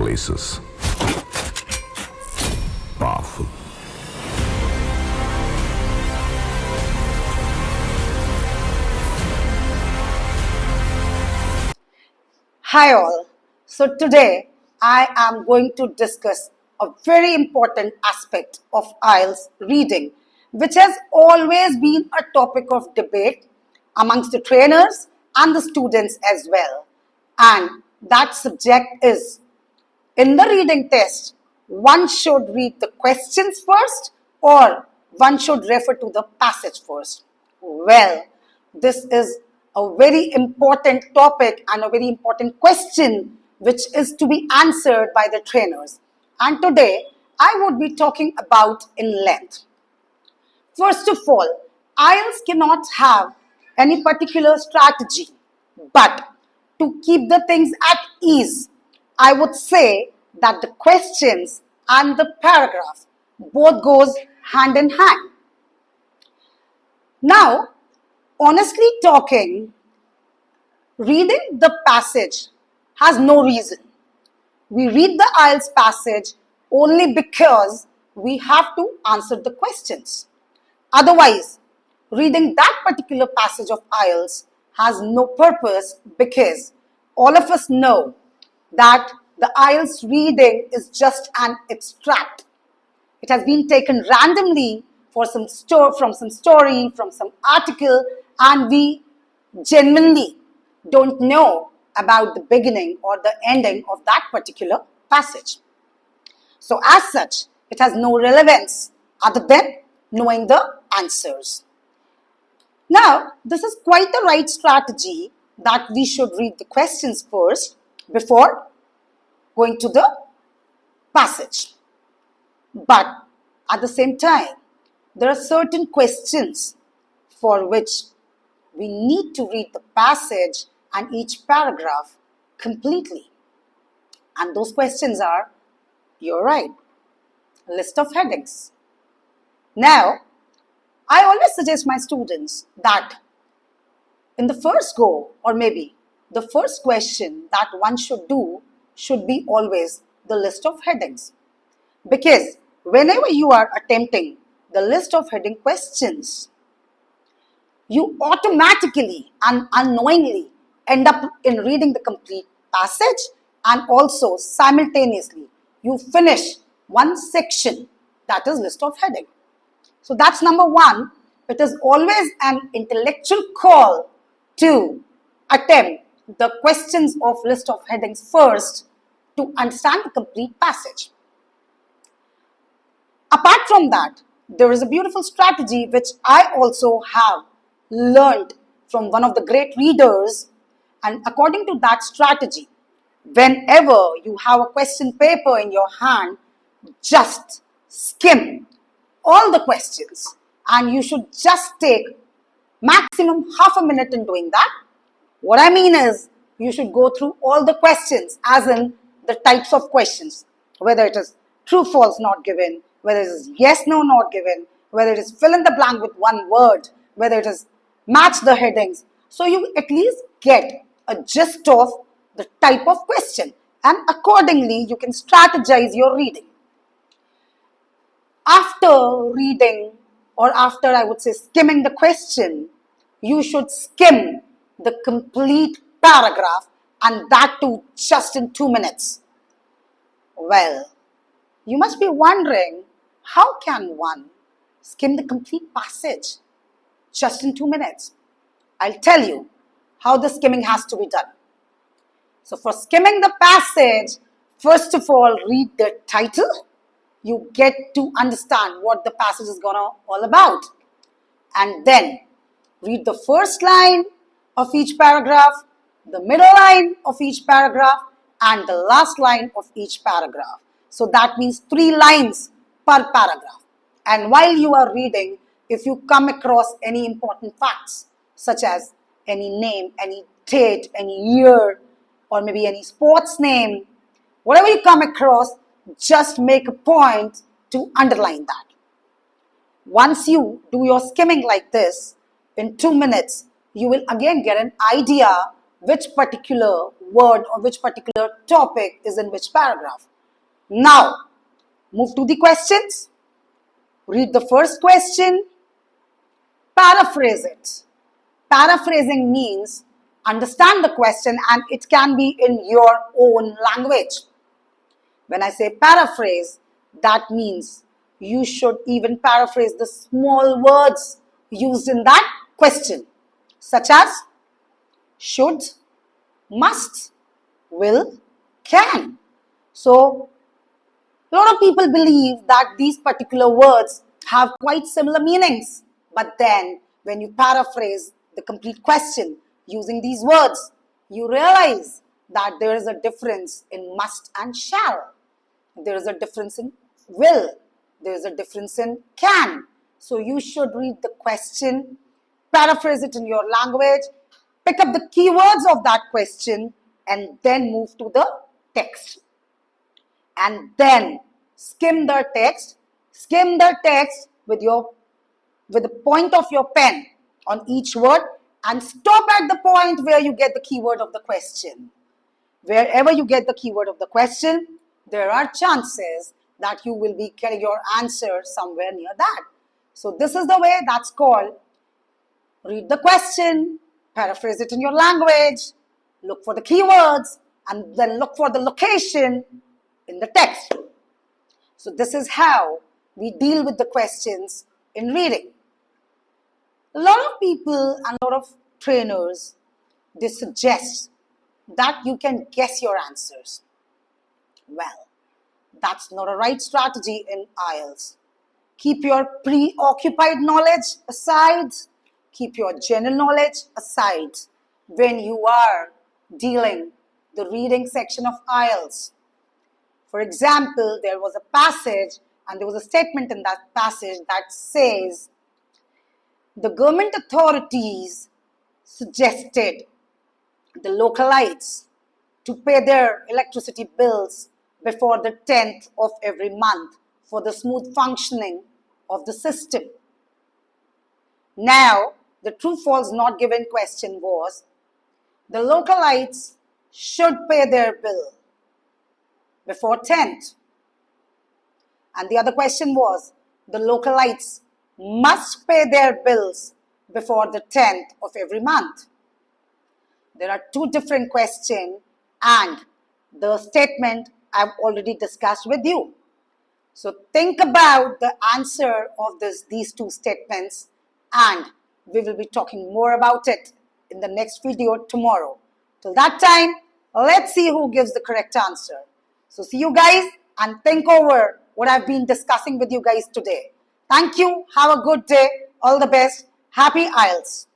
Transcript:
voices. Powerful. Hi all. So today I am going to discuss a very important aspect of IELTS reading, which has always been a topic of debate amongst the trainers and the students as well. And that subject is, in the reading test, one should read the questions first or one should refer to the passage first. Well, this is a very important topic and a very important question which is to be answered by the trainers. And today, I would be talking about in length. First of all, IELTS cannot have any particular strategy, but to keep the things at ease, I would say that the questions and the paragraph both goes hand in hand. Now, honestly talking, reading the passage has no reason. We read the IELTS passage only because we have to answer the questions. Otherwise, reading that particular passage of IELTS has no purpose because all of us know that the IELTS reading is just an extract. It has been taken randomly from some story, from some article, and we genuinely don't know about the beginning or the ending of that particular passage. So as such, it has no relevance other than knowing the answers. Now, this is quite the right strategy that we should read the questions first before going to the passage. But at the same time, there are certain questions for which we need to read the passage and each paragraph completely. And those questions are, you're right, a list of headings. Now, I always suggest my students that in the first go, or maybe the first question that one should do should be always the list of headings. Because whenever you are attempting the list of heading questions, you automatically and unknowingly end up in reading the complete passage, and also simultaneously you finish one section, that is list of heading. So that's number one. It is always an intellectual call to attempt the questions of list of headings first to understand the complete passage. Apart from that, there is a beautiful strategy which I also have learned from one of the great readers, and according to that strategy, whenever you have a question paper in your hand, just skim all the questions and you should just take maximum half a minute in doing that. What I mean is, you should go through all the questions, as in the types of questions, whether it is true, false not given, whether it is yes, no not given, whether it is fill in the blank with one word, whether it is match the headings. So you at least get a gist of the type of question, and accordingly you can strategize your reading. After reading, or after I would say skimming the question, you should skim the complete paragraph, and that too just in 2 minutes. Well, you must be wondering, how can one skim the complete passage just in 2 minutes? I'll tell you how the skimming has to be done. So for skimming the passage, first of all, read the title. You get to understand what the passage is all about. And then read the first line of each paragraph, the middle line of each paragraph, and the last line of each paragraph. So that means 3 lines per paragraph. And while you are reading, if you come across any important facts, such as any name, any date, any year, or maybe any sports name, whatever you come across, just make a point to underline that. Once you do your skimming like this, in 2 minutes, you will again get an idea which particular word or which particular topic is in which paragraph. Now, move to the questions. Read the first question. Paraphrase it. Paraphrasing means understand the question and it can be in your own language. When I say paraphrase, that means you should even paraphrase the small words used in that question, such as should, must, will, can. So, a lot of people believe that these particular words have quite similar meanings. But then, when you paraphrase the complete question using these words, you realize that there is a difference in must and shall. There is a difference in will. There is a difference in can. So you should read the question, paraphrase it in your language, pick up the keywords of that question, and then move to the text. And then skim the text with the point of your pen on each word and stop at the point where you get the keyword of the question. Wherever you get the keyword of the question, there are chances that you will be getting your answer somewhere near that. So this is the way that's called read the question, paraphrase it in your language, look for the keywords, and then look for the location in the text. So this is how we deal with the questions in reading. A lot of people and a lot of trainers, they suggest that you can guess your answers. Well, that's not a right strategy in IELTS. Keep your preoccupied knowledge aside. Keep your general knowledge aside when you are dealing the reading section of IELTS. For example, there was a passage and there was a statement in that passage that says the government authorities suggested the localites to pay their electricity bills before the 10th of every month for the smooth functioning of the system. Now, the true-false not given question was, the localites should pay their bill before 10th. And the other question was, the localites must pay their bills before the 10th of every month. There are two different questions and the statement I've already discussed with you. So think about the answer of these two statements and we will be talking more about it in the next video tomorrow. Till that time, let's see who gives the correct answer. So see you guys and think over what I've been discussing with you guys today. Thank you. Have a good day. All the best. Happy IELTS.